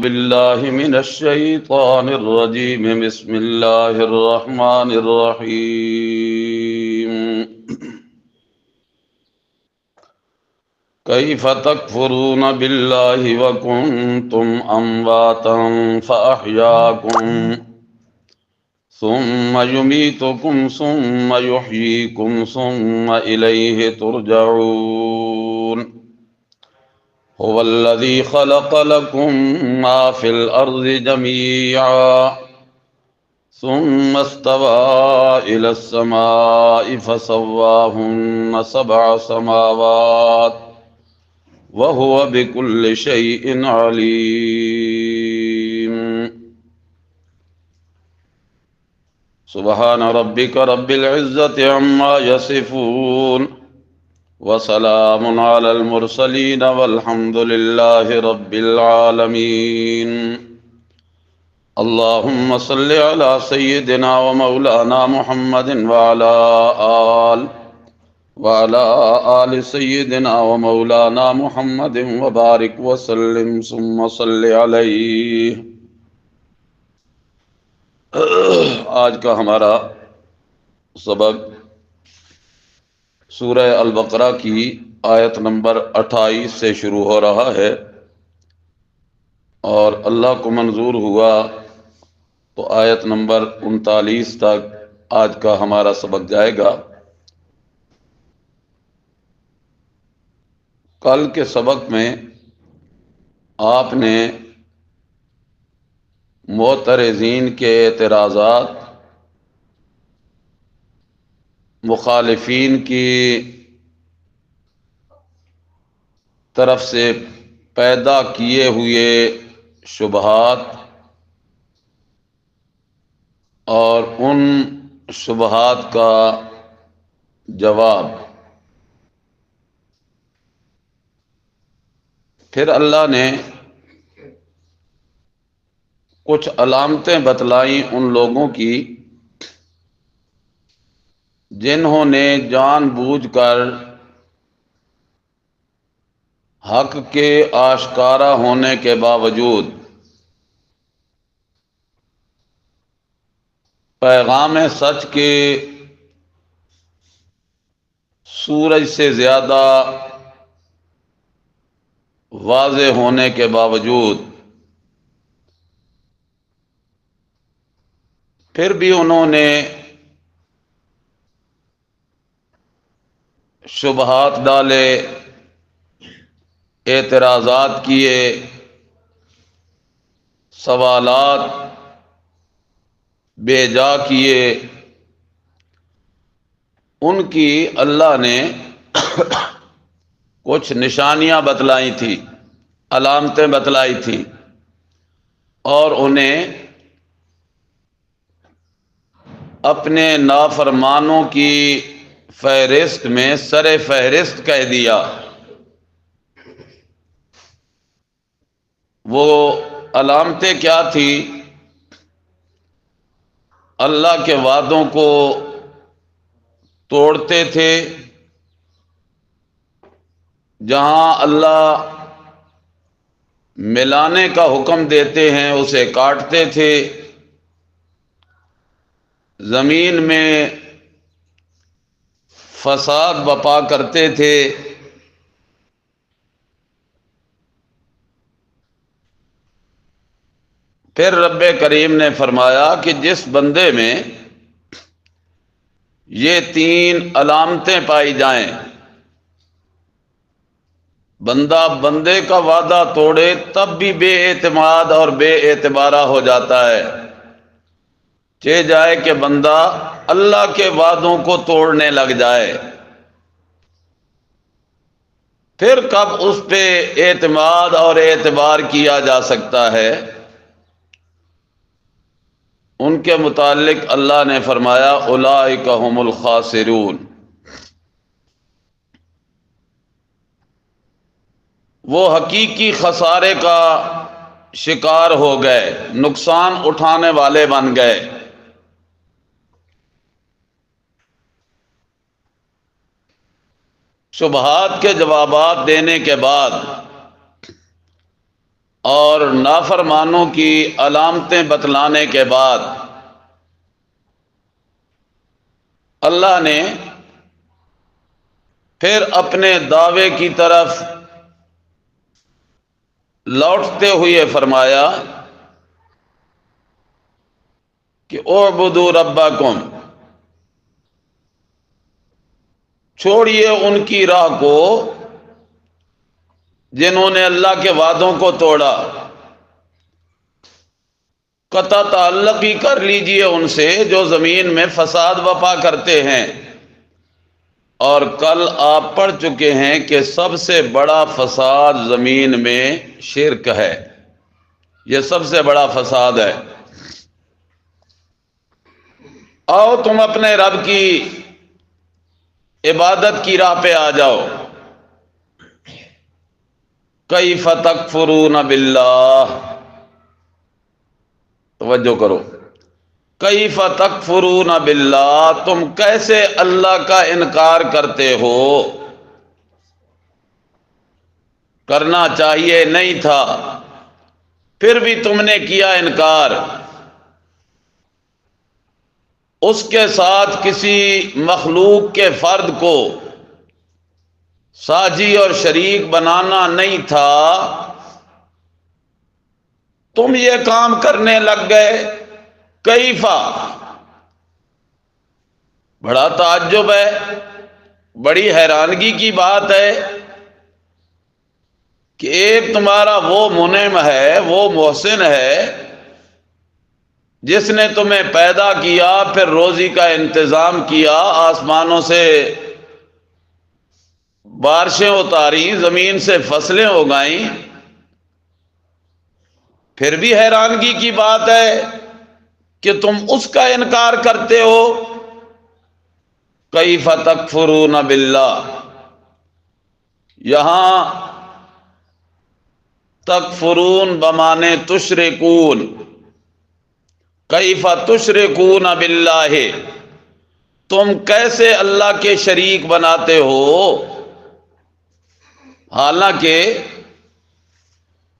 بالله من الشيطان الرجيم. بسم الله الرحمن الرحيم. كيف تكفرون بالله وكنتم أمواتا فأحياكم ثم يميتكم ثم يحييكم ثم إليه ترجعون. هو الذي خلق لكم ما في الأرض جميعا ثم استوى إلى السماء فسواهن 7 سماوات وهو بكل شيء عليم. سبحان ربك رب العزة عما يصفون وسلام على المرسلين والحمد لله رب العالمين. اللهم صل على سيدنا ومولانا محمد وعلى آل سيدنا ومولانا محمد وبارك وسلم ثم صل عليه. آج کا ہمارا سبق سورہ البقرہ کی آیت نمبر 28 سے شروع ہو رہا ہے، اور اللہ کو منظور ہوا تو آیت نمبر 39 تک آج کا ہمارا سبق جائے گا۔ کل کے سبق میں آپ نے معترضین کے اعتراضات، مخالفین کی طرف سے پیدا کیے ہوئے شبہات اور ان شبہات کا جواب، پھر اللہ نے کچھ علامتیں بتلائیں ان لوگوں کی جنہوں نے جان بوجھ کر حق کے آشکارا ہونے کے باوجود پیغام سچ کے سورج سے زیادہ واضح ہونے کے باوجود پھر بھی انہوں نے شبہات ڈالے، اعتراضات کیے، سوالات بے جا کیے، ان کی اللہ نے کچھ نشانیاں بتلائی تھی، علامتیں بتلائی تھی، اور انہیں اپنے نافرمانوں کی فہرست میں سر فہرست کہہ دیا۔ وہ علامتیں کیا تھی؟ اللہ کے وعدوں کو توڑتے تھے، جہاں اللہ ملانے کا حکم دیتے ہیں اسے کاٹتے تھے، زمین میں فساد بپا کرتے تھے، پھر رب کریم نے فرمایا کہ جس بندے میں یہ 3 علامتیں پائی جائیں، بندہ بندے کا وعدہ توڑے تب بھی بے اعتماد اور بے اعتبارہ ہو جاتا ہے، چہ جائے کہ بندہ اللہ کے وعدوں کو توڑنے لگ جائے، پھر کب اس پہ اعتماد اور اعتبار کیا جا سکتا ہے؟ ان کے متعلق اللہ نے فرمایا اولئک هم الخاسرون، وہ حقیقی خسارے کا شکار ہو گئے، نقصان اٹھانے والے بن گئے۔ شبہات کے جوابات دینے کے بعد اور نافرمانوں کی علامتیں بتلانے کے بعد اللہ نے پھر اپنے دعوے کی طرف لوٹتے ہوئے فرمایا کہ اعبدوا ربکم، چھوڑیے ان کی راہ کو جنہوں نے اللہ کے وعدوں کو توڑا، قطع تعلق ہی کر لیجئے ان سے جو زمین میں فساد بپا کرتے ہیں۔ اور کل آپ پڑھ چکے ہیں کہ سب سے بڑا فساد زمین میں شرک ہے، یہ سب سے بڑا فساد ہے۔ آؤ تم اپنے رب کی عبادت کی راہ پہ آ جاؤ۔ کیف تکفرون باللہ، توجہ کرو، کیف تکفرون باللہ، تم کیسے اللہ کا انکار کرتے ہو؟ کرنا چاہیے نہیں تھا، پھر بھی تم نے کیا انکار۔ اس کے ساتھ کسی مخلوق کے فرد کو ساجی اور شریک بنانا نہیں تھا، تم یہ کام کرنے لگ گئے۔ کیفا، بڑا تعجب ہے، بڑی حیرانگی کی بات ہے کہ ایک تمہارا وہ منعم ہے، وہ محسن ہے جس نے تمہیں پیدا کیا، پھر روزی کا انتظام کیا، آسمانوں سے بارشیں اتاری، زمین سے فصلیں اگائیں، پھر بھی حیرانگی کی بات ہے کہ تم اس کا انکار کرتے ہو۔ کیف تکفرون باللہ، یہاں تکفرون بمانے تشرکون، کیف تشرکون باللہ، تم کیسے اللہ کے شریک بناتے ہو؟ حالانکہ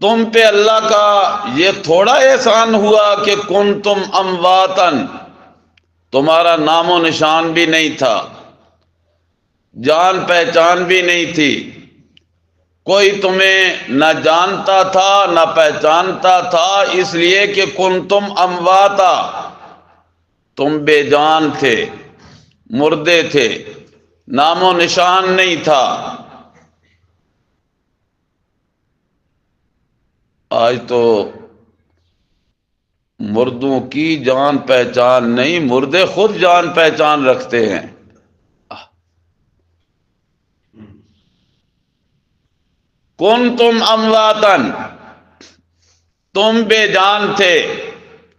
تم پہ اللہ کا یہ تھوڑا احسان ہوا کہ کنتم امواتن، تمہارا نام و نشان بھی نہیں تھا، جان پہچان بھی نہیں تھی، کوئی تمہیں نہ جانتا تھا نہ پہچانتا تھا، اس لیے کہ کنتم امواتا، تم بے جان تھے، مردے تھے، نام و نشان نہیں تھا۔ آج تو مردوں کی جان پہچان نہیں، مردے خود جان پہچان رکھتے ہیں۔ کنتم امواتن، تم بے جان تھے،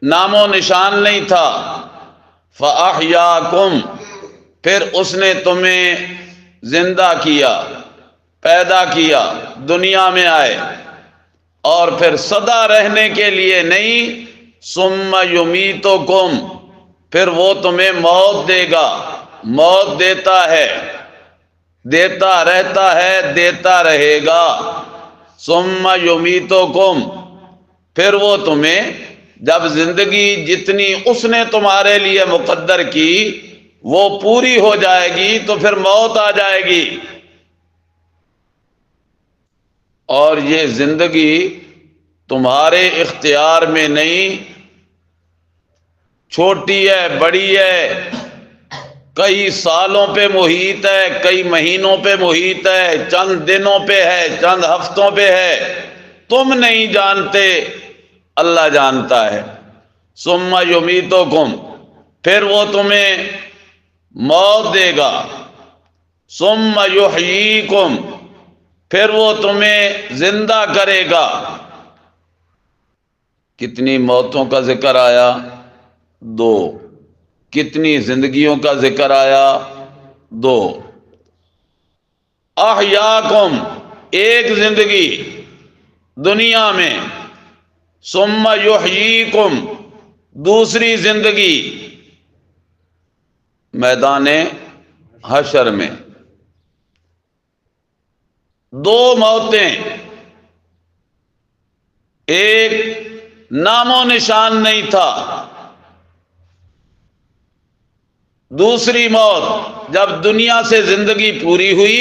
نام و نشان نہیں تھا، فاحیاکم، پھر اس نے تمہیں زندہ کیا، پیدا کیا، دنیا میں آئے، اور پھر سدا رہنے کے لیے نہیں، ثم یمیتکم، پھر وہ تمہیں موت دے گا، موت دیتا ہے، دیتا رہتا ہے، دیتا رہے گا۔ ثم یمیتکم، پھر وہ تمہیں جب زندگی جتنی اس نے تمہارے لیے مقدر کی وہ پوری ہو جائے گی تو پھر موت آ جائے گی۔ اور یہ زندگی تمہارے اختیار میں نہیں، چھوٹی ہے، بڑی ہے، کئی سالوں پہ محیط ہے، کئی مہینوں پہ محیط ہے، چند دنوں پہ ہے، چند ہفتوں پہ ہے، تم نہیں جانتے، اللہ جانتا ہے۔ ثم یمیتکم، پھر وہ تمہیں موت دے گا، ثم یحییکم، پھر وہ تمہیں زندہ کرے گا۔ کتنی موتوں کا ذکر آیا؟ دو۔ کتنی زندگیوں کا ذکر آیا؟ دو۔ احیاکم، ایک زندگی دنیا میں، ثم یحییکم، دوسری زندگی میدان حشر میں۔ دو موتیں، ایک نام و نشان نہیں تھا۔ دوسری موت جب دنیا سے زندگی پوری ہوئی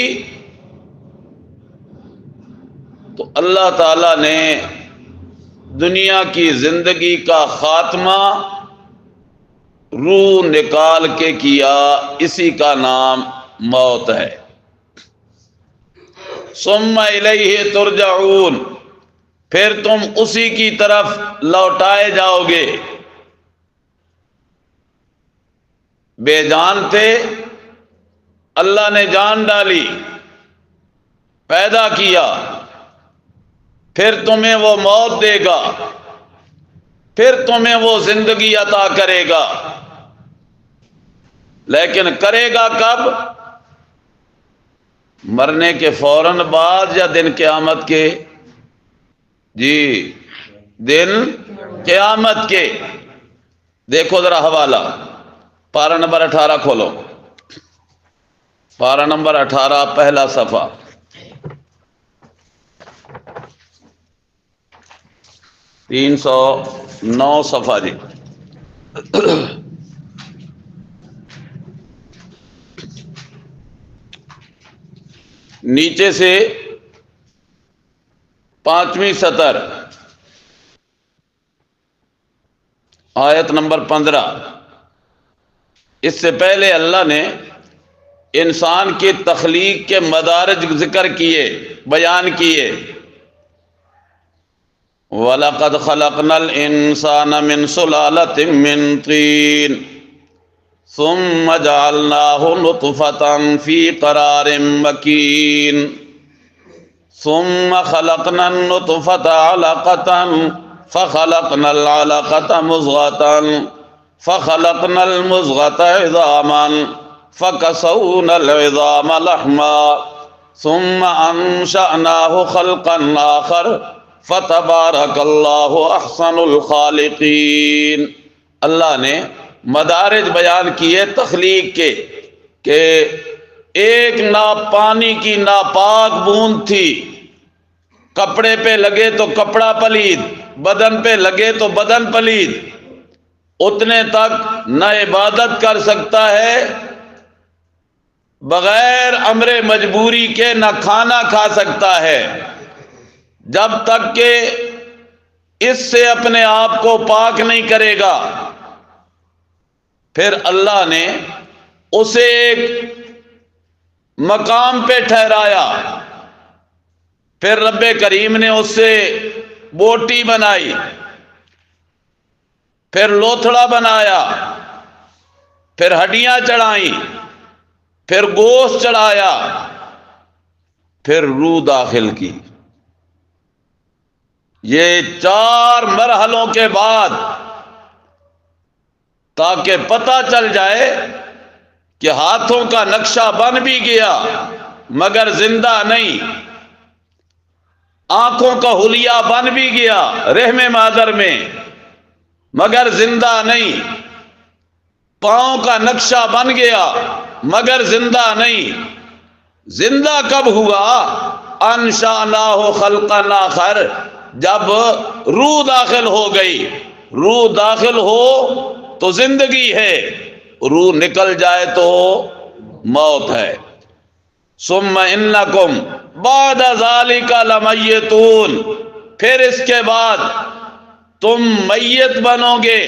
تو اللہ تعالی نے دنیا کی زندگی کا خاتمہ روح نکال کے کیا، اسی کا نام موت ہے۔ ثم الیہ ترجعون، پھر تم اسی کی طرف لوٹائے جاؤ گے۔ بے جان تھے، اللہ نے جان ڈالی، پیدا کیا، پھر تمہیں وہ موت دے گا، پھر تمہیں وہ زندگی عطا کرے گا، لیکن کرے گا کب؟ مرنے کے فوراً بعد یا دن قیامت کے؟ جی دن قیامت کے۔ دیکھو ذرا حوالہ، پارہ نمبر 18 کھولو، پارہ نمبر 18 پہلا صفحہ، 309 صفحہ جی۔ نیچے سے 5ویں سطر، آیت نمبر 15۔ اس سے پہلے اللہ نے انسان کی تخلیق کے مدارج ذکر کیے، بیان کیے۔ وَلَقَدْ خَلَقْنَا الْإِنسَانَ مِنْ سُلَالَةٍ مِّن طِينٍ ثُمَّ جَعَلْنَاهُ نُطْفَةً فِي قَرَارٍ مَّكِينٍ ثُمَّ خَلَقْنَا النُّطْفَةَ عَلَقَةً فَخَلَقْنَا الْعَلَقَةَ مُضْغَةً فَخَلَقْنَا الْمُضْغَةَ عِظَامًا فَكَسَوْنَا الْعِظَامَ لَحْمًا ثُمَّ أَنشَأْنَاهُ خَلْقًا آخَرَ فَتَبَارَكَ اللَّهُ أَحْسَنُ الْخَالِقِينَ۔ اللہ نے مدارج بیان کیے تخلیق کے، کہ ایک پانی کی ناپاک بوند تھی، کپڑے پہ لگے تو کپڑا پلید، بدن پہ لگے تو بدن پلید، اتنے تک نہ عبادت کر سکتا ہے بغیر امر مجبوری کے، نہ کھانا کھا سکتا ہے، جب تک کہ اس سے اپنے آپ کو پاک نہیں کرے گا۔ پھر اللہ نے اسے ایک مقام پہ ٹھہرایا، پھر رب کریم نے اس سے بوٹی بنائی، پھر لوتھڑا بنایا، پھر ہڈیاں چڑھائیں، پھر گوشت چڑھایا، پھر روح داخل کی۔ یہ 4 مرحلوں کے بعد، تاکہ پتہ چل جائے کہ ہاتھوں کا نقشہ بن بھی گیا مگر زندہ نہیں، آنکھوں کا حلیہ بن بھی گیا رحم مادر میں مگر زندہ نہیں، پاؤں کا نقشہ بن گیا مگر زندہ نہیں۔ زندہ کب ہوا؟ انشأناہ خلقا آخر، جب روح داخل ہو گئی۔ روح داخل ہو تو زندگی ہے، روح نکل جائے تو موت ہے۔ ثم انکم بعد ذالک لمیتون، پھر اس کے بعد تم میت بنو گے،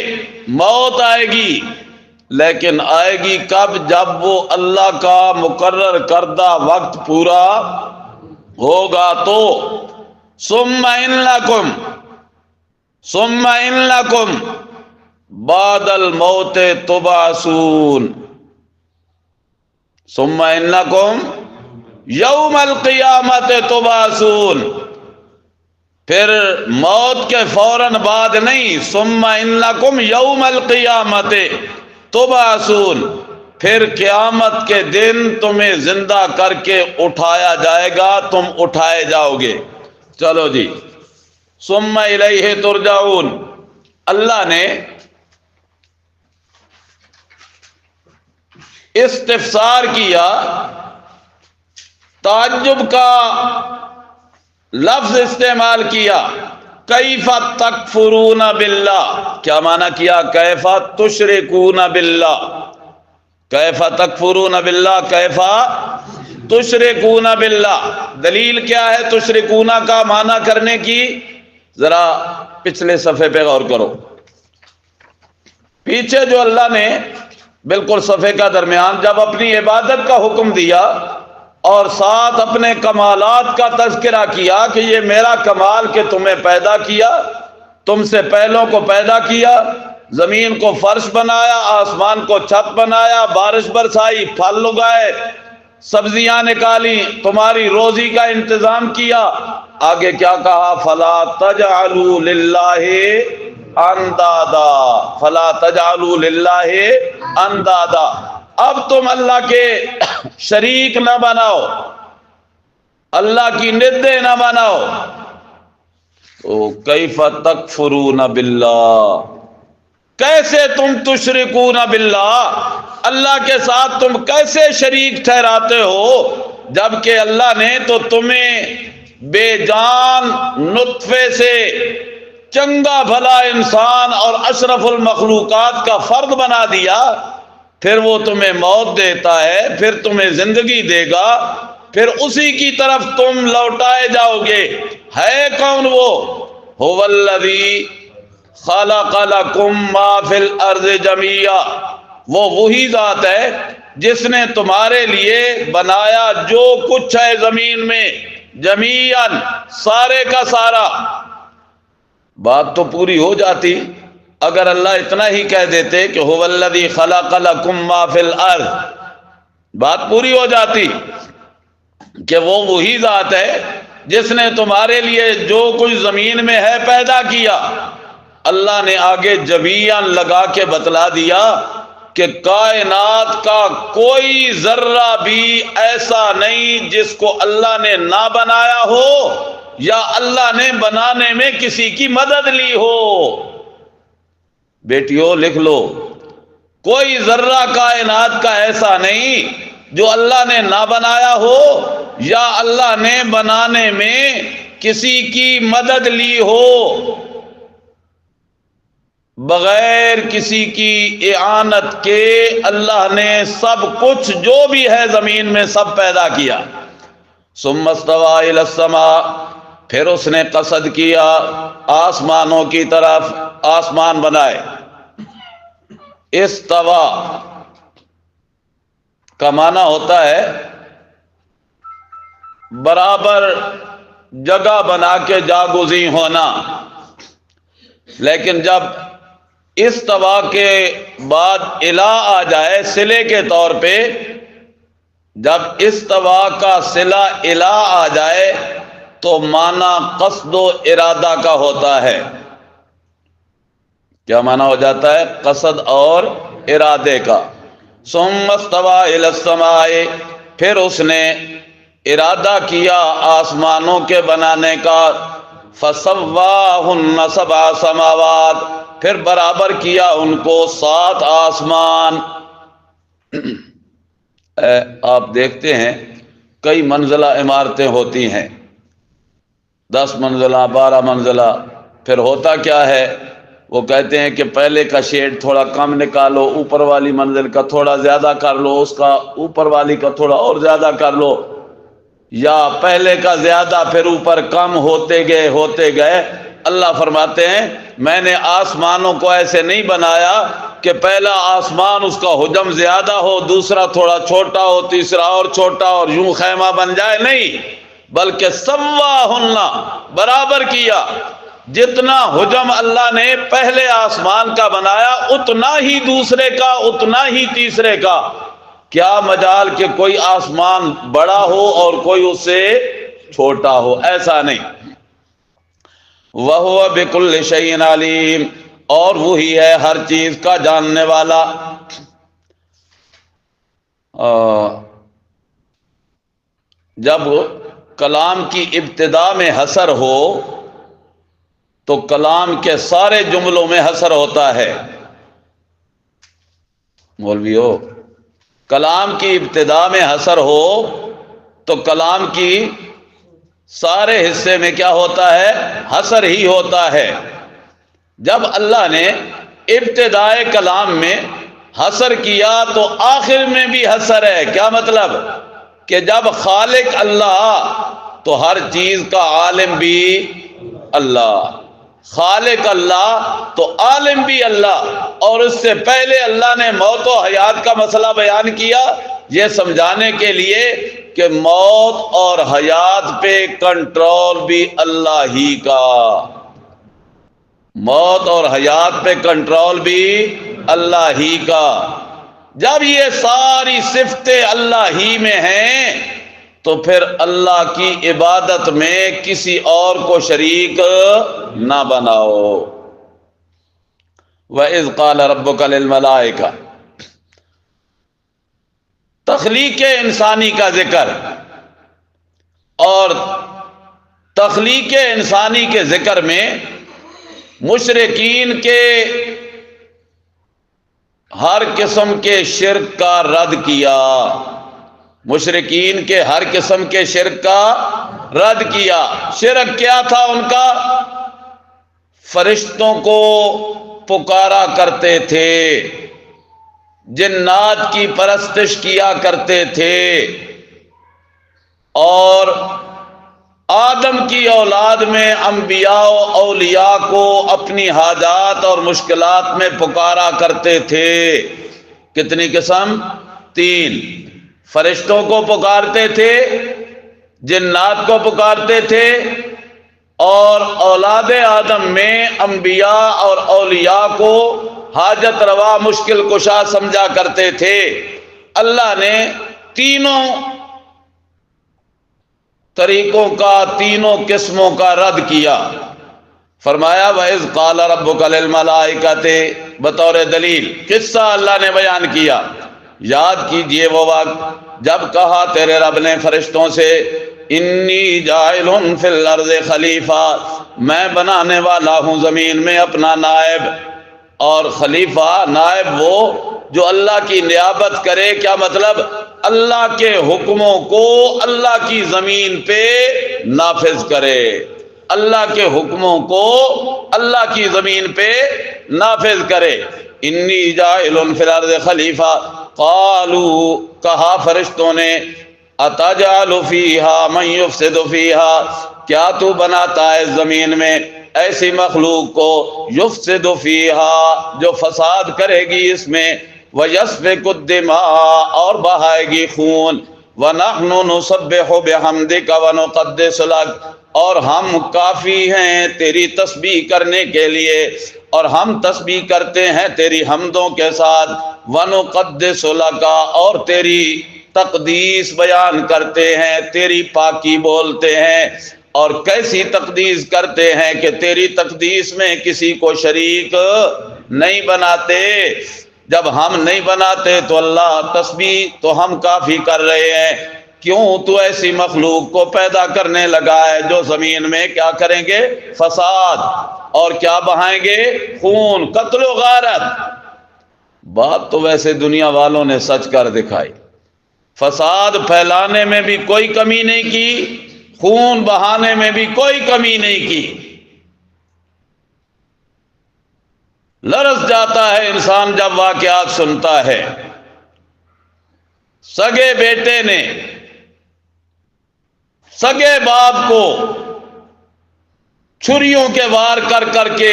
موت آئے گی، لیکن آئے گی کب؟ جب وہ اللہ کا مقرر کردہ وقت پورا ہوگا تو۔ ثم انکم بعد الموت تبعثون، ثم انکم یوم القیامت تبعثون، پھر موت کے فوراً بعد نہیں، ثم انکم یوم القیامت تبعثون، پھر قیامت کے دن تمہیں زندہ کر کے اٹھایا جائے گا، تم اٹھائے جاؤ گے۔ چلو جی، ثم الیہ ترجعون۔ اللہ نے استفسار کیا، تعجب کا لفظ استعمال کیا کیف تکفرون باللہ، کیا معنی کیا؟ کیف تشرکون باللہ، کیف تکفرون باللہ، کیف تشرکون باللہ۔ دلیل کیا ہے تشرکون کا معنی کرنے کی؟ ذرا پچھلے صفحے پہ غور کرو، پیچھے جو اللہ نے بالکل صفحے کا درمیان جب اپنی عبادت کا حکم دیا اور ساتھ اپنے کمالات کا تذکرہ کیا کہ یہ میرا کمال کہ تمہیں پیدا کیا، تم سے پہلوں کو پیدا کیا، زمین کو فرش بنایا، آسمان کو چھت بنایا، بارش برسائی، پھل اگائے، سبزیاں نکالی، تمہاری روزی کا انتظام کیا، آگے کیا کہا؟ فلا تجعلوا للہ اندادا، فلا تجعلوا للہ اندادا، اب تم اللہ کے شریک نہ بناؤ، اللہ کی ندیں نہ بناؤ۔ تو کیف تکفرون باللہ، کیسے تم تشرکون باللہ، اللہ کے ساتھ تم کیسے شریک ٹھہراتے ہو، جبکہ اللہ نے تو تمہیں بے جان نطفے سے چنگا بھلا انسان اور اشرف المخلوقات کا فرد بنا دیا، پھر وہ تمہیں موت دیتا ہے، پھر تمہیں زندگی دے گا، پھر اسی کی طرف تم لوٹائے جاؤ گے۔ ہے کون وہ؟ هو الذی خلق لکم ما فی الارض جمیعا، وہ وہی ذات ہے جس نے تمہارے لیے بنایا جو کچھ ہے زمین میں، جمیعا، سارے کا سارا۔ بات تو پوری ہو جاتی اگر اللہ اتنا ہی کہہ دیتے کہ هو الذی خلق لکم ما فی الارض، بات پوری ہو جاتی کہ وہ وہی ذات ہے جس نے تمہارے لیے جو کچھ زمین میں ہے پیدا کیا۔ اللہ نے آگے جمیعاً لگا کے بتلا دیا کہ کائنات کا کوئی ذرہ بھی ایسا نہیں جس کو اللہ نے نہ بنایا ہو یا اللہ نے بنانے میں کسی کی مدد لی ہو۔ بیٹیوں لکھ لو، کوئی ذرہ کائنات کا ایسا نہیں جو اللہ نے نہ بنایا ہو یا اللہ نے بنانے میں کسی کی مدد لی ہو، بغیر کسی کی اعانت کے اللہ نے سب کچھ جو بھی ہے زمین میں سب پیدا کیا۔ ثم استوى الى السماء، پھر اس نے قصد کیا آسمانوں کی طرف، آسمان بنائے۔ استوا کا معنی ہوتا ہے برابر جگہ بنا کے جاگزیں ہونا، لیکن جب استوا کے بعد الا آ جائے صلے کے طور پہ، جب استوا کا صلہ الا آ جائے تو معنی قصد و ارادہ کا ہوتا ہے۔ کیا معنی ہو جاتا ہے؟ قصد اور ارادے کا۔ ثم استوى الى السماء، پھر اس نے ارادہ کیا آسمانوں کے بنانے کا، فسواہن سبع سماوات، پھر برابر کیا ان کو 7 آسمان۔ آپ دیکھتے ہیں کئی منزلہ عمارتیں ہوتی ہیں، 10 منزلہ 12 منزلہ، پھر ہوتا کیا ہے، وہ کہتے ہیں کہ پہلے کا شیڈ تھوڑا کم نکالو، اوپر والی منزل کا تھوڑا زیادہ کر لو، اس کا اوپر والی کا تھوڑا اور زیادہ کر لو، یا پہلے کا زیادہ پھر اوپر کم ہوتے گئے۔ اللہ فرماتے ہیں میں نے آسمانوں کو ایسے نہیں بنایا کہ پہلا آسمان اس کا حجم زیادہ ہو، دوسرا تھوڑا چھوٹا ہو، تیسرا اور چھوٹا اور یوں خیمہ بن جائے، نہیں، بلکہ سواہن، برابر کیا۔ جتنا حجم اللہ نے پہلے آسمان کا بنایا اتنا ہی دوسرے کا، اتنا ہی تیسرے کا۔ کیا مجال کہ کوئی آسمان بڑا ہو اور کوئی اس سے چھوٹا ہو، ایسا نہیں۔ وَهُوَ بِكُلِّ شَيْءٍ عَلِيمٌ، اور وہی ہے ہر چیز کا جاننے والا۔ جب کلام کی ابتدا میں حصر ہو تو کلام کے سارے جملوں میں حصر ہوتا ہے۔ مولویو، کلام کی ابتدا میں حصر ہو تو کلام کی سارے حصے میں کیا ہوتا ہے؟ حصر ہی ہوتا ہے۔ جب اللہ نے ابتدائے کلام میں حصر کیا تو آخر میں بھی حصر ہے۔ کیا مطلب؟ کہ جب خالق اللہ تو ہر چیز کا عالم بھی اللہ، خالق اللہ تو عالم بھی اللہ۔ اور اس سے پہلے اللہ نے موت و حیات کا مسئلہ بیان کیا، یہ سمجھانے کے لیے کہ موت اور حیات پہ کنٹرول بھی اللہ ہی کا، موت اور حیات پہ کنٹرول بھی اللہ ہی کا۔ جب یہ ساری صفتیں اللہ ہی میں ہیں تو پھر اللہ کی عبادت میں کسی اور کو شریک نہ بناؤ۔ وَإِذْ قَالَ رَبُّكَ لِلْمَلَائِكَةِ، تخلیق انسانی کا ذکر، اور تخلیق انسانی کے ذکر میں مشرکین کے ہر قسم کے شرک کا رد کیا، مشرکین کے ہر قسم کے شرک کا رد کیا۔ شرک کیا تھا ان کا؟ فرشتوں کو پکارا کرتے تھے، جنات کی پرستش کیا کرتے تھے، اور آدم کی اولاد میں انبیاء و اولیاء کو اپنی حاجات اور مشکلات میں پکارا کرتے تھے۔ کتنی قسم؟ 3۔ فرشتوں کو پکارتے تھے، جنات کو پکارتے تھے، اور اولاد آدم میں انبیاء اور اولیاء کو حاجت روا مشکل کشا سمجھا کرتے تھے۔ اللہ نے تینوں طریقوں کا، تینوں قسموں کا رد کیا۔ فرمایا وَإِذْ قَالَ رَبُّكَ لِلْمَلَائِكَةِ، بطور دلیل قصہ اللہ نے بیان کیا۔ یاد کیجئے وہ وقت جب کہا تیرے رب نے فرشتوں سے انی جاعل فی الارض خلیفہ، میں بنانے والا ہوں زمین میں اپنا نائب۔ اور خلیفہ، نائب وہ جو اللہ کی نیابت کرے۔ کیا مطلب؟ اللہ کے حکموں کو اللہ کی زمین پہ نافذ کرے، اللہ کے حکموں کو اللہ کی زمین پہ نافذ کرے۔ انی جاعل فی الارض خلیفہ، قالوا، کہا فرشتوں نے، اتجعل فیہا من یفسد فیہا، کیا تو بناتا ہے زمین میں ایسی مخلوق کو، یفسد فیہا، جو فساد کرے گی اس میں، ویسفک الدماء، اور بہائے گی خون، ونحن نسبح بحمدک ونقدس لک، اور ہم کافی ہیں تیری تسبیح کرنے کے لیے، اور ہم تسبیح کرتے ہیں تیری حمدوں کے ساتھ، ونقدس لک، اور تیری تقدیس بیان کرتے ہیں، تیری پاکی بولتے ہیں۔ اور کیسی تقدیس کرتے ہیں کہ تیری تقدیس میں کسی کو شریک نہیں بناتے۔ جب ہم نہیں بناتے تو اللہ تسبیح تو ہم کافی کر رہے ہیں، کیوں تو ایسی مخلوق کو پیدا کرنے لگا ہے جو زمین میں کیا کریں گے؟ فساد، اور کیا بہائیں گے؟ خون، قتل و غارت۔ بات تو ویسے دنیا والوں نے سچ کر دکھائی، فساد پھیلانے میں بھی کوئی کمی نہیں کی، خون بہانے میں بھی کوئی کمی نہیں کی۔ لرز جاتا ہے انسان جب واقعات سنتا ہے۔ سگے بیٹے نے سگے باپ کو چھریوں کے وار کر کر کے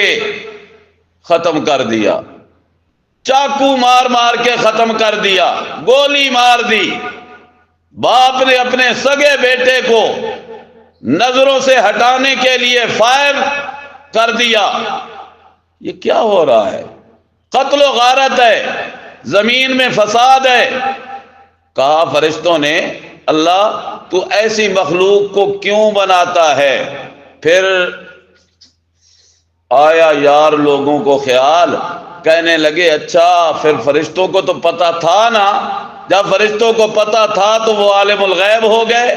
ختم کر دیا، چاقو مار مار کے ختم کر دیا، گولی مار دی۔ باپ نے اپنے سگے بیٹے کو نظروں سے ہٹانے کے لیے فائر کر دیا۔ یہ کیا ہو رہا ہے؟ قتل و غارت ہے، زمین میں فساد ہے۔ کہا فرشتوں نے اللہ تو ایسی مخلوق کو کیوں بناتا ہے؟ پھر آیا یار لوگوں کو خیال، کہنے لگے اچھا پھر فرشتوں کو تو پتا تھا نا، جب فرشتوں کو پتا تھا تو وہ عالم الغیب ہو گئے،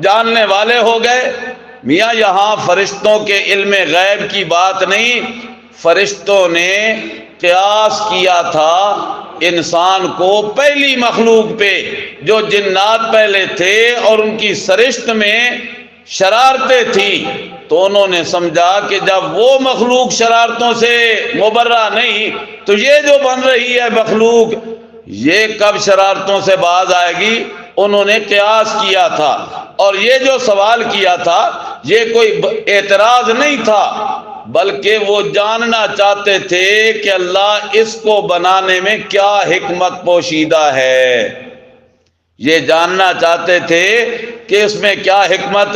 جاننے والے ہو گئے۔ میاں یہاں فرشتوں کے علم غیب کی بات نہیں، فرشتوں نے قیاس کیا تھا انسان کو پہلی مخلوق پہ، جو جنات پہلے تھے اور ان کی سرشت میں شرارتیں تھیں، تو انہوں نے سمجھا کہ جب وہ مخلوق شرارتوں سے مبرہ نہیں تو یہ جو بن رہی ہے مخلوق یہ کب شرارتوں سے باز آئے گی؟ انہوں نے قیاس کیا تھا، اور یہ جو سوال کیا تھا یہ کوئی اعتراض نہیں تھا، بلکہ وہ جاننا چاہتے تھے کہ اللہ اس کو بنانے میں کیا حکمت پوشیدہ ہے، یہ جاننا چاہتے تھے کہ اس میں کیا حکمت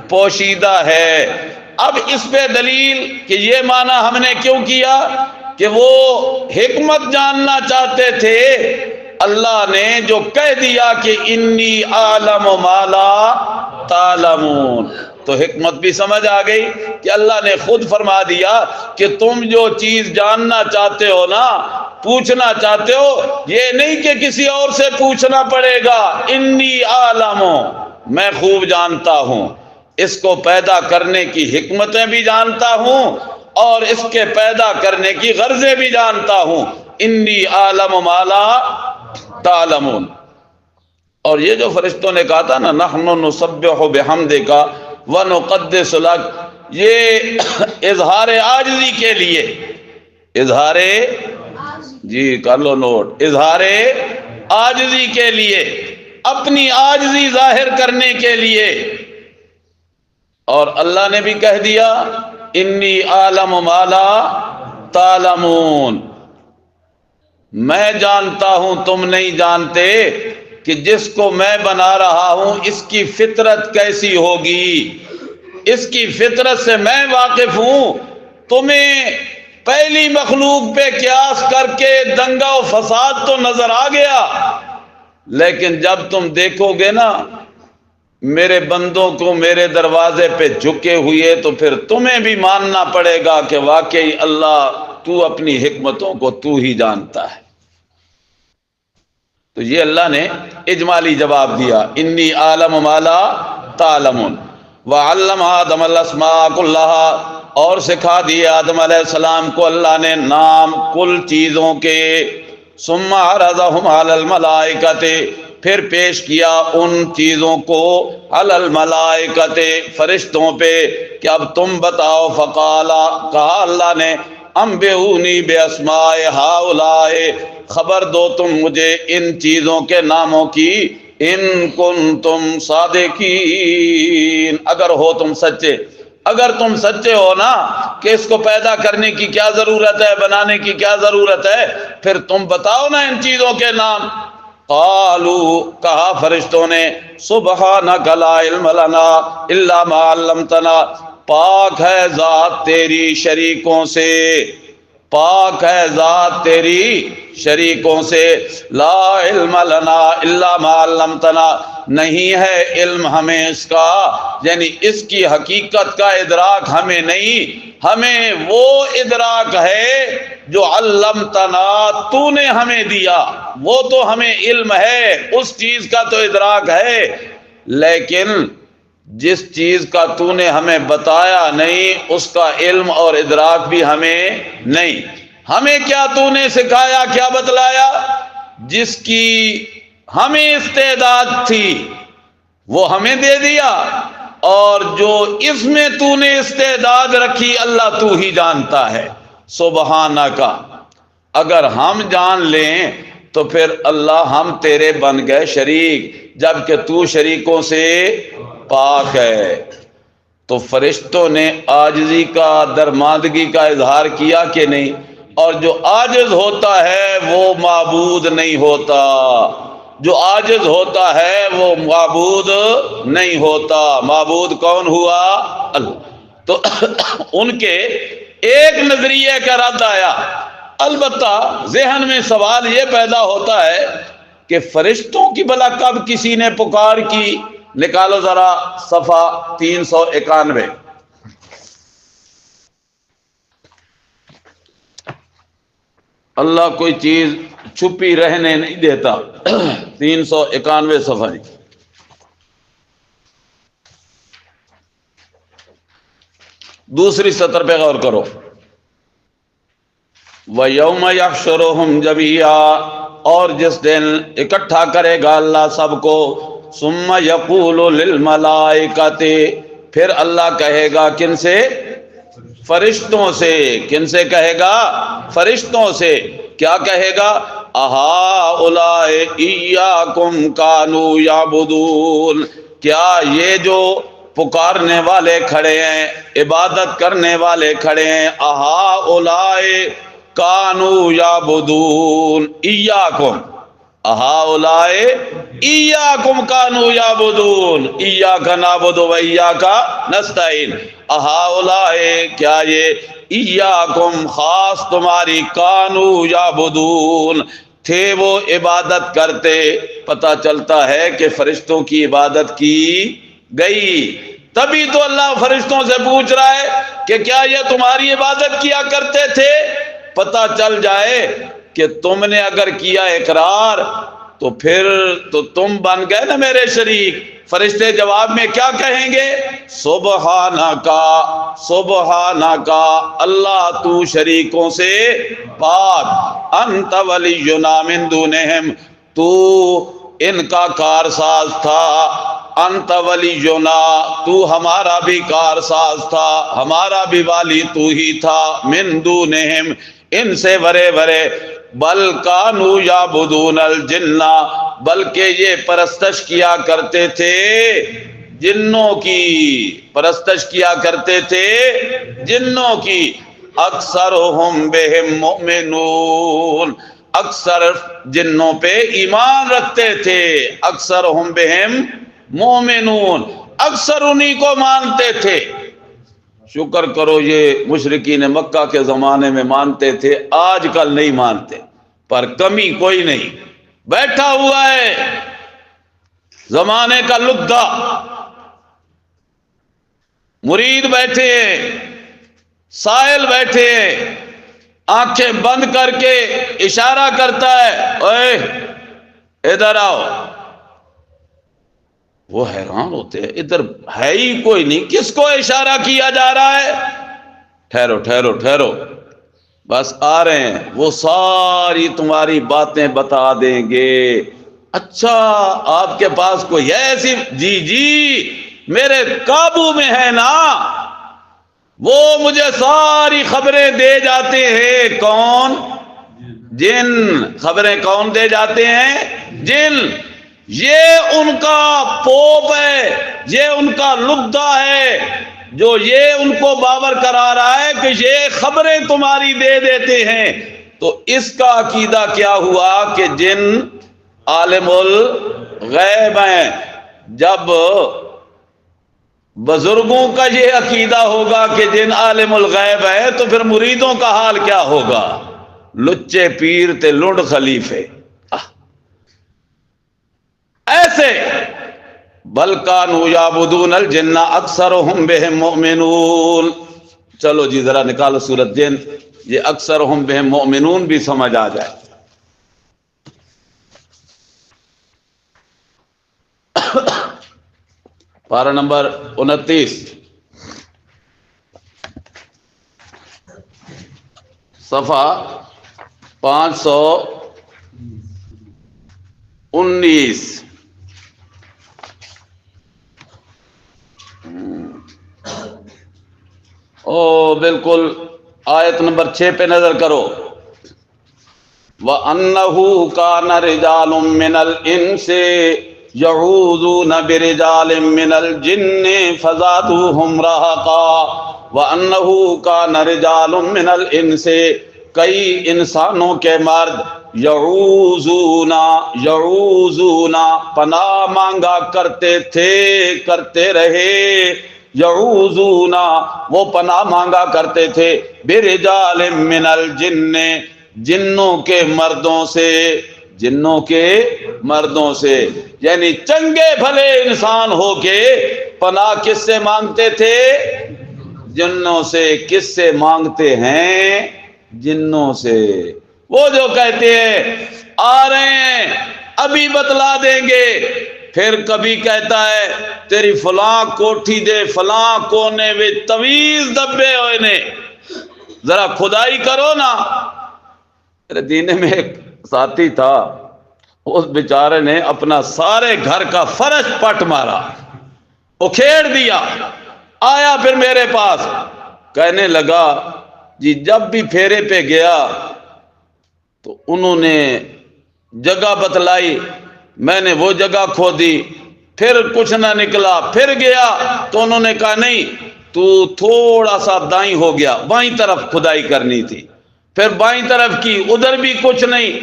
پوشیدہ ہے۔ اب اس پہ دلیل کہ یہ معنی ہم نے کیوں کیا کہ وہ حکمت جاننا چاہتے تھے، اللہ نے جو کہہ دیا کہ انی اعلم ما لا تعلمون، تو حکمت بھی سمجھ آ گئی کہ اللہ نے خود فرما دیا کہ تم جو چیز جاننا چاہتے ہو نا، پوچھنا چاہتے ہو، یہ نہیں کہ کسی اور سے پوچھنا پڑے گا، انی اعلم، میں خوب جانتا ہوں، اس کو پیدا کرنے کی حکمتیں بھی جانتا ہوں اور اس کے پیدا کرنے کی غرضیں بھی جانتا ہوں، انی اعلم ما لا تعلمون۔ اور یہ جو فرشتوں نے کہا تھا نا نحن نسبح بحمدک ونقدس لک، یہ اظہار عاجزی کے لیے، اظہار، جی کر لو نوٹ، اظہار عاجزی کے لیے، اپنی عاجزی ظاہر کرنے کے لیے، اور اللہ نے بھی کہہ دیا انی اعلم ما لا تعلمون، میں جانتا ہوں تم نہیں جانتے کہ جس کو میں بنا رہا ہوں اس کی فطرت کیسی ہوگی، اس کی فطرت سے میں واقف ہوں۔ تمہیں پہلی مخلوق پہ قیاس کر کے دنگا و فساد تو نظر آ گیا، لیکن جب تم دیکھو گے نا میرے بندوں کو میرے دروازے پہ جھکے ہوئے تو پھر تمہیں بھی ماننا پڑے گا کہ واقعی اللہ تو اپنی حکمتوں کو تو ہی جانتا ہے۔ تو یہ اللہ نے اجمالی جواب دیا انی اعلم ما لا تعلمون۔ وعلم آدم الاسماء کلها، اور سکھا دیے آدم علیہ السلام کو اللہ نے نام کل چیزوں کے، ثم عرضهم علی الملائکۃ، پھر پیش کیا ان چیزوں کو علی الملائکۃ، فرشتوں پہ کہ اب تم بتاؤ، فقال، کہا اللہ نے انبئونی باسماء ہؤلاء، خبر دو تم مجھے ان چیزوں کے ناموں کی، ان کنتم صادقین، اگر ہو تم سچے، اگر تم سچے ہو نا کہ اس کو پیدا کرنے کی کیا ضرورت ہے، بنانے کی کیا ضرورت ہے، پھر تم بتاؤ نا ان چیزوں کے نام۔ قالو، کہا فرشتوں نے سبحانک لا علم لنا الا ما علمتنا، پاک ہے ذات تیری شریکوں سے، پاک ہے ذات تیری شریکوں سے، لا علم لنا الا ما علمتنا، نہیں ہے علم ہمیں اس کا، یعنی اس کی حقیقت کا ادراک ہمیں نہیں، ہمیں وہ ادراک ہے جو علمتنا، تو نے ہمیں دیا، وہ تو ہمیں علم ہے، اس چیز کا تو ادراک ہے، لیکن جس چیز کا تو نے ہمیں بتایا نہیں اس کا علم اور ادراک بھی ہمیں نہیں۔ ہمیں کیا تو نے سکھایا، کیا بتلایا؟ جس کی ہمیں استعداد تھی وہ ہمیں دے دیا، اور جو اس میں تو نے استعداد رکھی اللہ تو ہی جانتا ہے۔ سبحانک، اگر ہم جان لیں تو پھر اللہ ہم تیرے بن گئے شریک، جبکہ تو شریکوں سے پاک ہے۔ تو فرشتوں نے عاجزی کا، درماندگی کا اظہار کیا کہ نہیں؟ اور جو عاجز ہوتا ہے وہ معبود نہیں ہوتا، جو عاجز ہوتا ہے وہ معبود نہیں ہوتا۔ معبود کون ہوا؟ اللہ۔ تو ان کے ایک نظریے کا رد آیا، البتہ ذہن میں سوال یہ پیدا ہوتا ہے کہ فرشتوں کی بھلا کب کسی نے پکار کی؟ نکالو ذرا صفحہ 391۔ اللہ کوئی چیز چھپی رہنے نہیں دیتا۔ 391 صفحہ۔ دوسری سطر پہ غور کرو، وَيَوْمَ يَحْشُرُهُمْ جَمِيعًا، اور جس دن اکٹھا کرے گا اللہ سب کو، ثم یقول للملائکۃ، پھر اللہ کہے گا کن سے؟ فرشتوں سے۔ کن سے کہے گا؟ فرشتوں سے۔ کیا کہے گا؟ اہؤلاء ایاکم کانوا یعبدون، کیا یہ جو پکارنے والے کھڑے ہیں، عبادت کرنے والے کھڑے ہیں، اہؤلاء کانوا یعبدون ایاکم، اہؤلاء ایاکم کانوا یعبدون ایاک نعبد و ایاک نستعین، اہؤلاء کیا یہ ایاکم خاص تمہاری، کانوا یعبدون تھے وہ عبادت کرتے۔ پتہ چلتا ہے کہ فرشتوں کی عبادت کی گئی، تبھی تو اللہ فرشتوں سے پوچھ رہا ہے کہ کیا یہ تمہاری عبادت کیا کرتے تھے؟ پتہ چل جائے کہ تم نے اگر کیا اقرار تو پھر تو تم بن گئے نا میرے شریک۔ فرشتے جواب میں کیا کہیں گے؟ سبحانکا، سبحانکا، اللہ تو شریکوں سے پاک، انت ولینا من دونہم، تو ان کا کارساز تھا، انت ولینا، تو ہمارا بھی کارساز تھا، ہمارا بھی والی تو ہی تھا، من دونہم، ان سے ورے ورے، بل کانوا یعبدون الجن، بلکہ یہ پرستش کیا کرتے تھے جنوں کی، پرستش کیا کرتے تھے جنوں کی، اکثرہم بہم مؤمنون، اکثر جنوں پہ ایمان رکھتے تھے، اکثرہم بہم مومنون، اکثر انہی کو مانتے تھے۔ شکر کرو یہ مشرکین مکہ کے زمانے میں مانتے تھے، آج کل نہیں مانتے، پر کمی کوئی نہیں، بیٹھا ہوا ہے زمانے کا لدھا، مرید بیٹھے ہیں، سائل بیٹھے ہیں، آنکھیں بند کر کے اشارہ کرتا ہے، اوئے ادھر آؤ، وہ حیران ہوتے ہیں، ادھر ہے ہی کوئی نہیں، کس کو اشارہ کیا جا رہا ہے؟ ٹھہرو ٹھہرو ٹھہرو، بس آ رہے ہیں، وہ ساری تمہاری باتیں بتا دیں گے۔ اچھا آپ کے پاس کوئی ہے ایسی؟ جی جی میرے قابو میں ہے نا، وہ مجھے ساری خبریں دے جاتے ہیں۔ کون؟ جن۔ خبریں کون دے جاتے ہیں؟ جن۔ یہ ان کا پوپ ہے، یہ ان کا لدھا ہے، جو یہ ان کو باور کرا رہا ہے کہ یہ خبریں تمہاری دے دیتے ہیں۔ تو اس کا عقیدہ کیا ہوا کہ جن عالم الغیب ہیں؟ جب بزرگوں کا یہ عقیدہ ہوگا کہ جن عالم الغیب ہے تو پھر مریدوں کا حال کیا ہوگا؟ لچے پیر تے لنڈ خلیفے ایسے۔ بل کانوا یعبدون الجن اکثرہم بہم مؤمنون۔ چلو جی ذرا نکالو سورۃ جن، یہ اکثرہم بہم مؤمنون بھی سمجھ آ جائے۔ پارہ نمبر 29، صفحہ 519۔ او بالکل آیت نمبر 6 پہ نظر کرو۔ وَأَنَّهُ كَانَ رِجَالٌ مِّنَ الْإِنسِ يَعُوذُونَ بِرِجَالٍ مِّنَ الْجِنِّ فَزَادُوهُمْ رَهَقًا۔ وَأَنَّهُ كَانَ رِجَالٌ مِّنَ الْإِنسِ، کئی انسانوں کے مرد، یعوذون پناہ مانگا کرتے تھے، کرتے رہے، یعوذون وہ پناہ مانگا کرتے تھے، برجال من الجن جنوں کے مردوں سے، جنوں کے مردوں سے، یعنی چنگے بھلے انسان ہو کے پناہ کس سے مانگتے تھے؟ جنوں سے۔ کس سے مانگتے ہیں؟ جنوں سے۔ وہ جو کہتے ہیں آ رہے ہیں ابھی بتلا دیں گے، پھر کبھی کہتا ہے تیری فلاں کوٹھی دے فلاں کونے میں طویل دبے ہوئے نے، ذرا کھدائی کرو نا۔ میرے دینے میں ایک ساتھی تھا، اس بیچارے نے اپنا سارے گھر کا فرش پٹ مارا، اکھیڑ دیا، آیا پھر میرے پاس کہنے لگا جی جب بھی پھیرے پہ گیا تو انہوں نے جگہ بتلائی، میں نے وہ جگہ کھودی، پھر کچھ نہ نکلا، پھر گیا تو انہوں نے کہا نہیں تو تھوڑا سا دائیں ہو گیا، بائیں طرف کھدائی کرنی تھی، پھر بائیں طرف کی، ادھر بھی کچھ نہیں،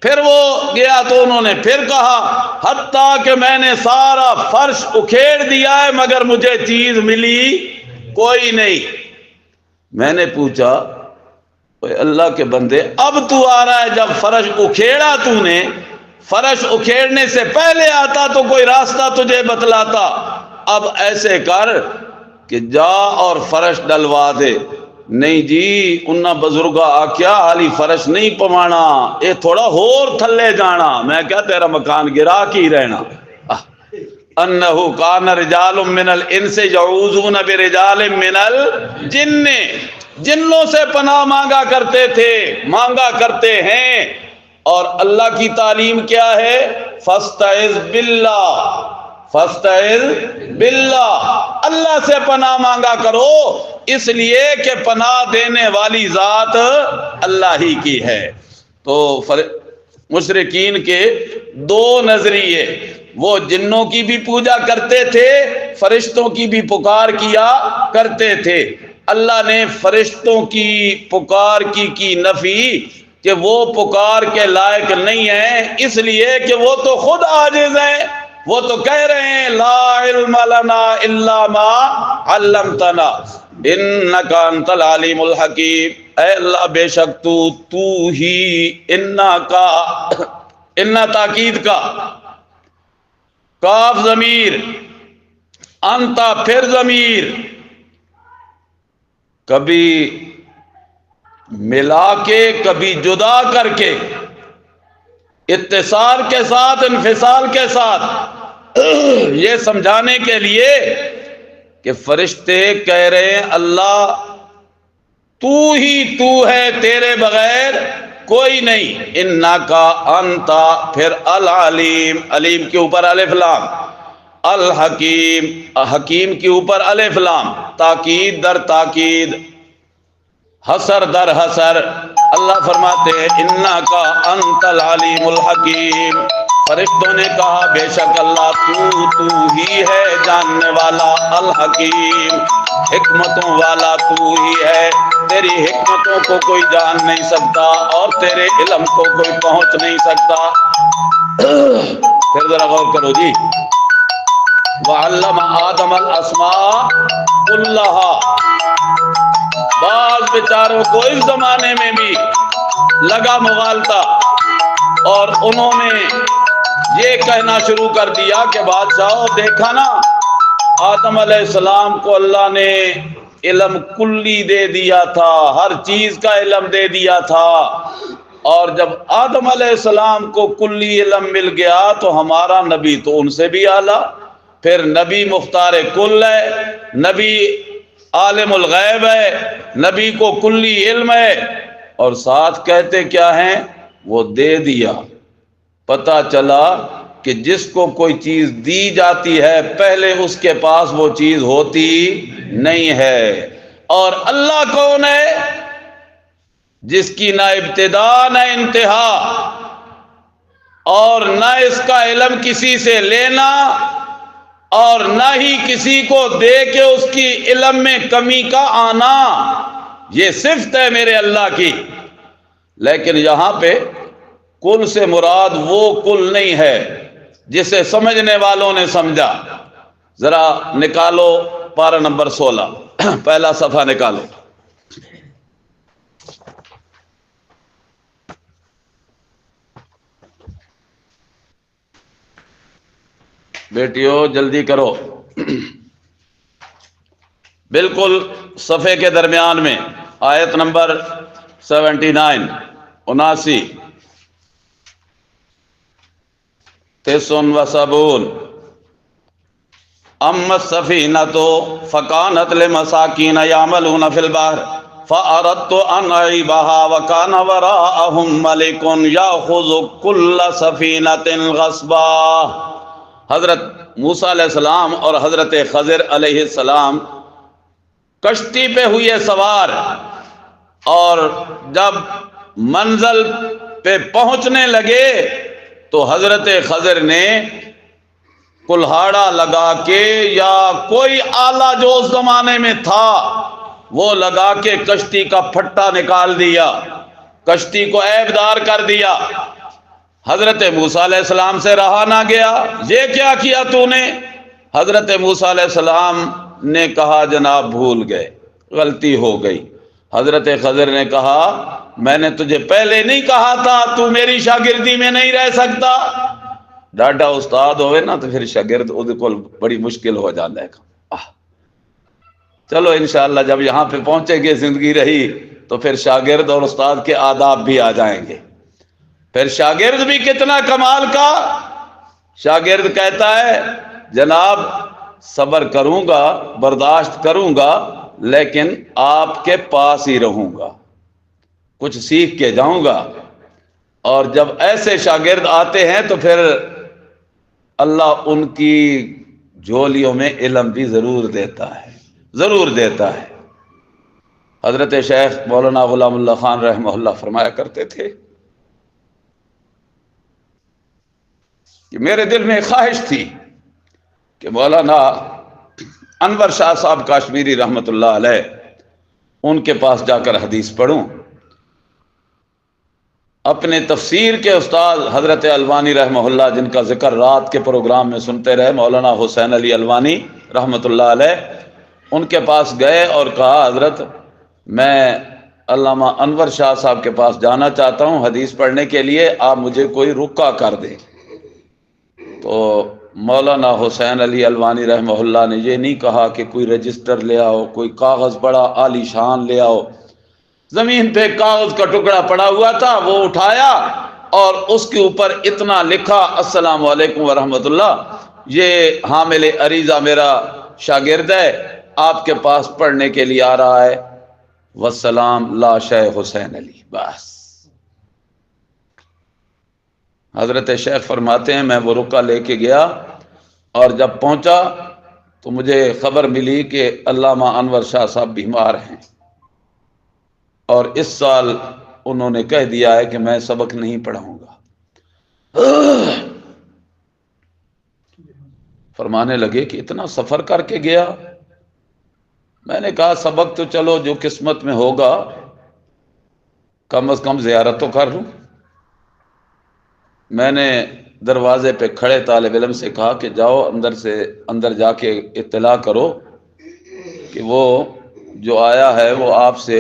پھر وہ گیا تو انہوں نے پھر کہا، حتیٰ کہ میں نے سارا فرش اکھیڑ دیا ہے مگر مجھے چیز ملی کوئی نہیں۔ میں نے پوچھا اے اللہ کے بندے اب تو آ رہا ہے، جب فرش اکھیڑا تو نے، فرش اکھیڑنے سے پہلے آتا تو کوئی راستہ تجھے بتلاتا، اب ایسے کر کہ جا اور فرش ڈلوا دے۔ نہیں جی انہاں بزرگا آکیا حالی فرش نہیں پوانا، اے تھوڑا ہور تھلے جانا۔ میں کیا تیرا مکان گرا کی رہنا۔ انہو کان رجال من الانس یعوذون برجال من الجن، جنوں سے پناہ مانگا کرتے تھے، مانگا کرتے ہیں۔ اور اللہ کی تعلیم کیا ہے؟ فاستعذ باللہ، فاستعذ باللہ، اللہ سے پناہ مانگا کرو، اس لیے کہ پناہ دینے والی ذات اللہ ہی کی ہے۔ تو مشرکین کے دو نظریے، وہ جنوں کی بھی پوجا کرتے تھے، فرشتوں کی بھی پکار کیا کرتے تھے۔ اللہ نے فرشتوں کی پکار کی نفی کہ وہ پکار کے لائق نہیں ہیں، اس لیے کہ وہ تو خود عاجز ہیں، وہ تو کہہ رہے ہیں لا علم لنا الا ما علمتنا انک انت العلیم الحکیم۔ اے اللہ بے شک تو ہی، انا کا، انا تاکید کا، کاف ضمیر، انتا پھر ضمیر، کبھی ملا کے کبھی جدا کر کے، اتصال کے ساتھ انفصال کے ساتھ، یہ سمجھانے کے لیے کہ فرشتے کہہ رہے ہیں اللہ تو ہی تو ہے، تیرے بغیر کوئی نہیں۔ انا کا انتا پھر العلیم، علیم کے اوپر الف لام، الحکیم، حکیم کے اوپر الف لام، تاکید در تاکید، حسر در حسر۔ اللہ فرماتے ہیں انا کا انت العلیم الحکیم۔ فرشتوں نے کہا بے شک اللہ تو ہی ہے جاننے والا، الحکیم، حکمتوں والا تو ہی ہے، تیری حکمتوں کو کوئی جان نہیں سکتا اور تیرے علم کو کوئی پہنچ نہیں سکتا۔ پھر ذرا غور کرو جی، وَعَلَّمَ آدَمَ الْأَسْمَاءَ كُلَّهَا، بعض بیچاروں کو اس زمانے میں بھی لگا مغالطہ، اور انہوں نے یہ کہنا شروع کر دیا کہ بادشاہو دیکھا نا، آدم علیہ السلام کو اللہ نے علم کلی دے دیا تھا، ہر چیز کا علم دے دیا تھا، اور جب آدم علیہ السلام کو کلی علم مل گیا تو ہمارا نبی تو ان سے بھی اعلیٰ، پھر نبی مختار کل ہے، نبی عالم الغیب ہے، نبی کو کلی علم ہے، اور ساتھ کہتے کیا ہیں؟ وہ دے دیا۔ پتہ چلا کہ جس کو کوئی چیز دی جاتی ہے پہلے اس کے پاس وہ چیز ہوتی نہیں ہے، اور اللہ کون ہے؟ جس کی نہ ابتدا نہ انتہا، اور نہ اس کا علم کسی سے لینا اور نہ ہی کسی کو دے کے اس کی علم میں کمی کا آنا، یہ صفت ہے میرے اللہ کی۔ لیکن یہاں پہ کل سے مراد وہ کل نہیں ہے جسے سمجھنے والوں نے سمجھا۔ ذرا نکالو پارہ نمبر 16، پہلا صفحہ نکالو۔ بیٹیو جلدی کرو، بالکل صفحے کے درمیان میں آیت نمبر 79، 79، 79۔ اما السفینۃ فکانت لمساکین یعملون فی البحر فأردت أن أعيبها وكان وراءهم ملك يأخذ كل سفينة غصبا۔ حضرت موسیٰ علیہ السلام اور حضرت خضر علیہ السلام کشتی پہ ہوئے سوار، اور جب منزل پہ پہنچنے لگے تو حضرت خضر نے کلہاڑا لگا کے یا کوئی آلہ جو اس زمانے میں تھا وہ لگا کے کشتی کا پھٹا نکال دیا، کشتی کو عیبدار کر دیا۔ حضرت موسیٰ علیہ السلام سے رہا نہ گیا، یہ کیا کیا تو نے؟ حضرت موسیٰ علیہ السلام نے کہا جناب بھول گئے، غلطی ہو گئی۔ حضرت خضر نے کہا میں نے تجھے پہلے نہیں کہا تھا تو میری شاگردی میں نہیں رہ سکتا؟ ڈاڈا استاد ہوئے نا تو پھر شاگرد ادھے کو بڑی مشکل ہو جاتا ہے۔ چلو انشاءاللہ جب یہاں پہ پہنچے گے زندگی رہی تو پھر شاگرد اور استاد کے آداب بھی آ جائیں گے۔ پھر شاگرد بھی کتنا کمال کا، شاگرد کہتا ہے جناب صبر کروں گا، برداشت کروں گا، لیکن آپ کے پاس ہی رہوں گا، کچھ سیکھ کے جاؤں گا۔ اور جب ایسے شاگرد آتے ہیں تو پھر اللہ ان کی جھولیوں میں علم بھی ضرور دیتا ہے، ضرور دیتا ہے۔ حضرت شیخ مولانا غلام اللہ خان رحمہ اللہ فرمایا کرتے تھے کہ میرے دل میں خواہش تھی کہ مولانا انور شاہ صاحب کاشمیری رحمۃ اللہ علیہ ان کے پاس جا کر حدیث پڑھوں۔ اپنے تفسیر کے استاد حضرت الوانی رحمہ اللہ، جن کا ذکر رات کے پروگرام میں سنتے رہے، مولانا حسین علی الوانی رحمۃ اللہ علیہ، ان کے پاس گئے اور کہا حضرت میں علامہ انور شاہ صاحب کے پاس جانا چاہتا ہوں حدیث پڑھنے کے لیے، آپ مجھے کوئی رکا کر دیں۔ تو مولانا حسین علی الوانی رحمہ اللہ نے یہ نہیں کہا کہ کوئی رجسٹر لے آؤ، کوئی کاغذ بڑا عالی شان لے آؤ۔ زمین پہ کاغذ کا ٹکڑا پڑا ہوا تھا، وہ اٹھایا اور اس کے اوپر اتنا لکھا السلام علیکم ورحمۃ اللہ، یہ حامل عریضہ میرا شاگرد ہے، آپ کے پاس پڑھنے کے لیے آ رہا ہے، والسلام لا شیخ حسین علی۔ بس حضرت شیخ فرماتے ہیں میں وہ رکا لے کے گیا اور جب پہنچا تو مجھے خبر ملی کہ علامہ انور شاہ صاحب بیمار ہیں اور اس سال انہوں نے کہہ دیا ہے کہ میں سبق نہیں پڑھاؤں گا۔ فرمانے لگے کہ اتنا سفر کر کے گیا؟ میں نے کہا سبق تو چلو جو قسمت میں ہوگا، کم از کم زیارت تو کر لوں۔ میں نے دروازے پہ کھڑے طالب علم سے کہا کہ جاؤ اندر جا کے اطلاع کرو کہ وہ جو آیا ہے وہ آپ سے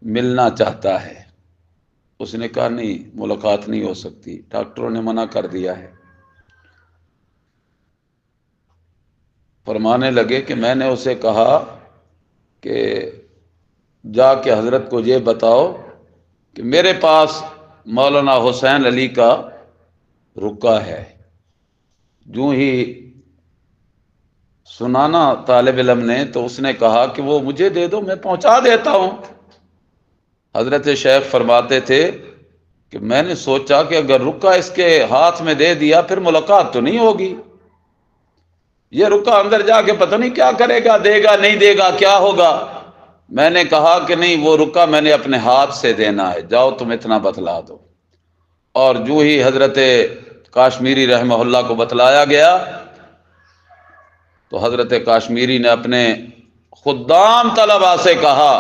ملنا چاہتا ہے۔ اس نے کہا نہیں ملاقات نہیں ہو سکتی، ڈاکٹروں نے منع کر دیا ہے۔ فرمانے لگے کہ میں نے اسے کہا کہ جا کے حضرت کو یہ بتاؤ کہ میرے پاس مولانا حسین علی کا رکا ہے۔ جو ہی سنانا طالب علم نے تو اس نے کہا کہ وہ مجھے دے دو، میں پہنچا دیتا ہوں۔ حضرت شیخ فرماتے تھے کہ میں نے سوچا کہ اگر رکا اس کے ہاتھ میں دے دیا پھر ملاقات تو نہیں ہوگی، یہ رکا اندر جا کے پتہ نہیں کیا کرے گا، دے گا نہیں دے گا، کیا ہوگا۔ میں نے کہا کہ نہیں وہ رکا میں نے اپنے ہاتھ سے دینا ہے، جاؤ تم اتنا بتلا دو۔ اور جو ہی حضرت کاشمیری رحمہ اللہ کو بتلایا گیا تو حضرت کاشمیری نے اپنے خدام طلباء سے کہا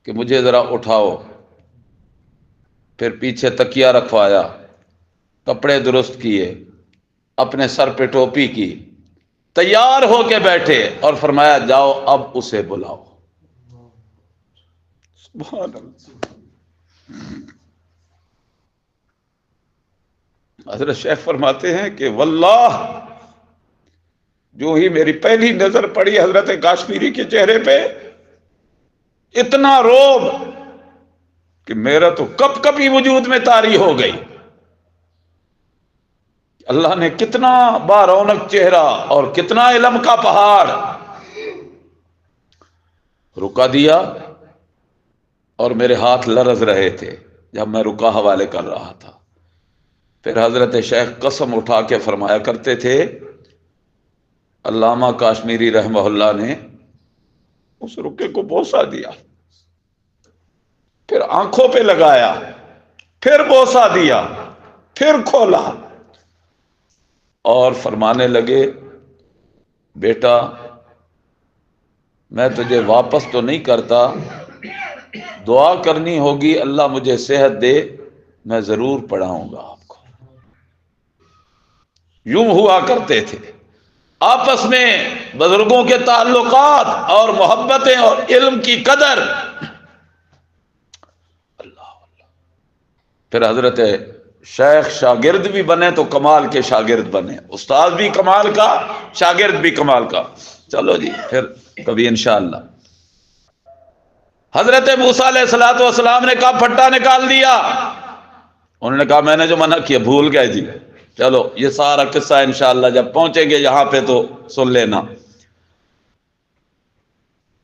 کہ مجھے ذرا اٹھاؤ، پھر پیچھے تکیہ رکھوایا، کپڑے درست کیے، اپنے سر پہ ٹوپی کی، تیار ہو کے بیٹھے اور فرمایا جاؤ اب اسے بلاؤ۔ سبحان اللہ۔ حضرت شیخ فرماتے ہیں کہ واللہ جو ہی میری پہلی نظر پڑی حضرت کاشمیری کے چہرے پہ، اتنا روب کہ میرا تو کب کبھی وجود میں طاری ہو گئی۔ اللہ نے کتنا بارونق چہرہ اور کتنا علم کا پہاڑ۔ رکا دیا، اور میرے ہاتھ لرز رہے تھے جب میں رکا حوالے کر رہا تھا۔ پھر حضرت شیخ قسم اٹھا کے فرمایا کرتے تھے، علامہ کاشمیری رحمہ اللہ نے اس رکے کو بوسہ دیا، پھر آنکھوں پہ لگایا، پھر بوسہ دیا، پھر کھولا، اور فرمانے لگے، بیٹا میں تجھے واپس تو نہیں کرتا، دعا کرنی ہوگی اللہ مجھے صحت دے، میں ضرور پڑھاؤں گا آپ کو۔ یوں ہوا کرتے تھے آپس میں بزرگوں کے تعلقات اور محبتیں اور علم کی قدر۔ اللہ اللہ۔ پھر حضرت شیخ شاگرد بھی بنے تو کمال کے شاگرد بنے، استاد بھی کمال کا، شاگرد بھی کمال کا۔ چلو جی پھر کبھی انشاءاللہ۔ حضرت موسیٰ علیہ السلام نے کہا پھٹا نکال دیا، انہوں نے کہا میں نے جو منع کیا بھول گئے جی۔ چلو یہ سارا قصہ انشاءاللہ جب پہنچیں گے یہاں پہ تو سن لینا۔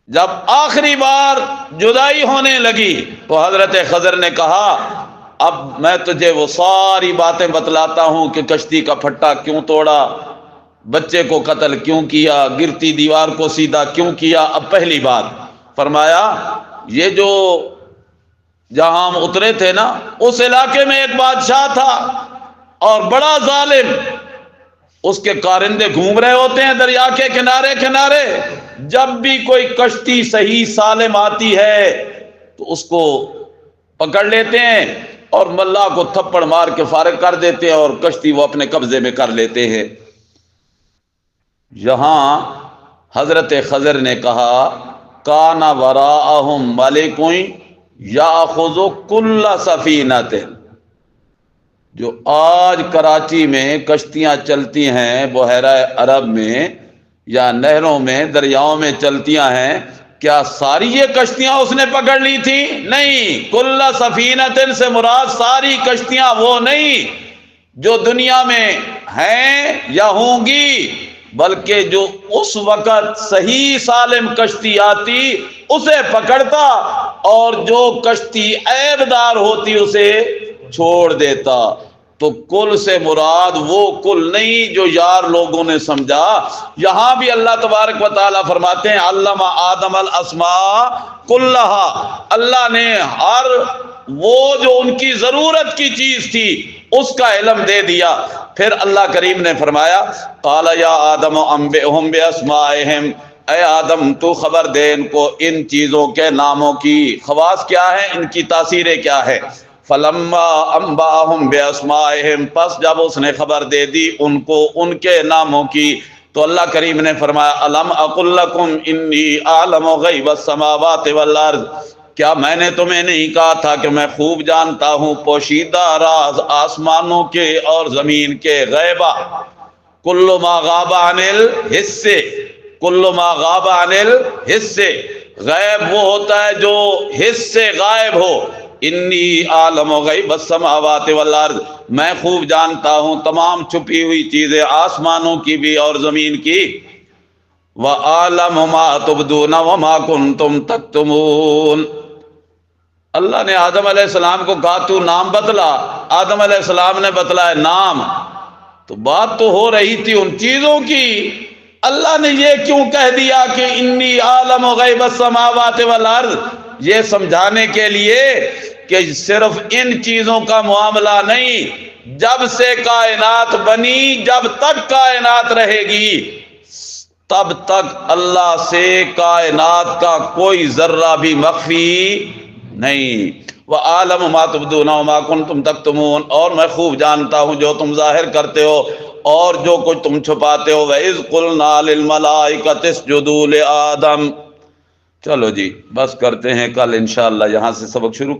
جب آخری بار جدائی ہونے لگی تو حضرت خضر نے کہا اب میں تجھے وہ ساری باتیں بتلاتا ہوں کہ کشتی کا پھٹا کیوں توڑا، بچے کو قتل کیوں کیا، گرتی دیوار کو سیدھا کیوں کیا۔ اب پہلی بات فرمایا، یہ جو جہاں ہم اترے تھے نا اس علاقے میں ایک بادشاہ تھا اور بڑا ظالم، اس کے کارندے گھوم رہے ہوتے ہیں دریا کے کنارے کنارے، جب بھی کوئی کشتی صحیح سالم آتی ہے تو اس کو پکڑ لیتے ہیں اور ملا کو تھپڑ مار کے فارغ کر دیتے ہیں اور کشتی وہ اپنے قبضے میں کر لیتے ہیں۔ یہاں حضرت خضر نے کہا کان وراءہم ملک یاخذ کل سفینۃ، جو آج کراچی میں کشتیاں چلتی ہیں بحیرہ عرب میں یا نہروں میں دریاؤں میں چلتیاں ہیں، کیا ساری یہ کشتیاں اس نے پکڑ لی تھی؟ نہیں، کل سفینۃ سے مراد ساری کشتیاں وہ نہیں جو دنیا میں ہیں یا ہوں گی، بلکہ جو اس وقت صحیح سالم کشتی آتی اسے پکڑتا اور جو کشتی عیب دار ہوتی اسے چھوڑ دیتا۔ تو کل سے مراد وہ کل نہیں جو یار لوگوں نے سمجھا۔ یہاں بھی اللہ تبارک و تعالیٰ فرماتے ہیں علم آدم الاسماء کلہا، اللہ نے ہر وہ جو ان کی ضرورت کی چیز تھی اس کا علم دے دیا۔ پھر اللہ کریم نے فرمایا قال یا آدم انبئہم باسمائہم، اے آدم تو خبر دے ان کو ان چیزوں کے ناموں کی، خواص کیا ہے، ان کی تاثیریں کیا ہے۔ فلما انباہم باسمائہم، پس جب اس نے خبر دے دی ان کو ان کے ناموں کی تو اللہ کریم نے فرمایا الم اقل لکم انی اعلم غیب السماوات والارض، کیا میں نے تمہیں نہیں کہا تھا کہ میں خوب جانتا ہوں پوشیدہ راز آسمانوں کے اور زمین کے؟ غیبہ کل ما غاب عن الحس، کل ما غاب عن الحس، غیب وہ ہوتا ہے جو حس سے غائب ہو۔ انی عالم غیب السماوات والارض، میں خوب جانتا ہوں تمام چھپی ہوئی چیزیں آسمانوں کی بھی اور زمین کی۔ وَأَعْلَمُ مَا تُبْدُونَ وَمَا كُنْتُمْ تَكْتُمُونَ، اللہ نے آدم علیہ السلام کو کہا تو نام بتلا، آدم علیہ السلام نے بتلایا نام، تو بات تو ہو رہی تھی ان چیزوں کی، اللہ نے یہ کیوں کہہ دیا کہ انی عالم غیب السماوات والارض؟ یہ سمجھانے کے لیے کہ صرف ان چیزوں کا معاملہ نہیں، جب سے کائنات بنی جب تک کائنات رہے گی تب تک اللہ سے کائنات کا کوئی ذرہ بھی مخفی نہیں۔ وَعَالَمُ مَا تُبْدُونَ وَمَا كُنْتُمْ تَكْتُمُونَ، اور میں خوب جانتا ہوں جو تم ظاہر کرتے ہو اور جو کچھ تم چھپاتے ہو۔ وَإِذْ قُلْنَا لِلْمَلَائِكَةِ اسْجُدُوا لِآدَمَ۔ چلو جی بس کرتے ہیں، کل انشاءاللہ یہاں سے سبق شروع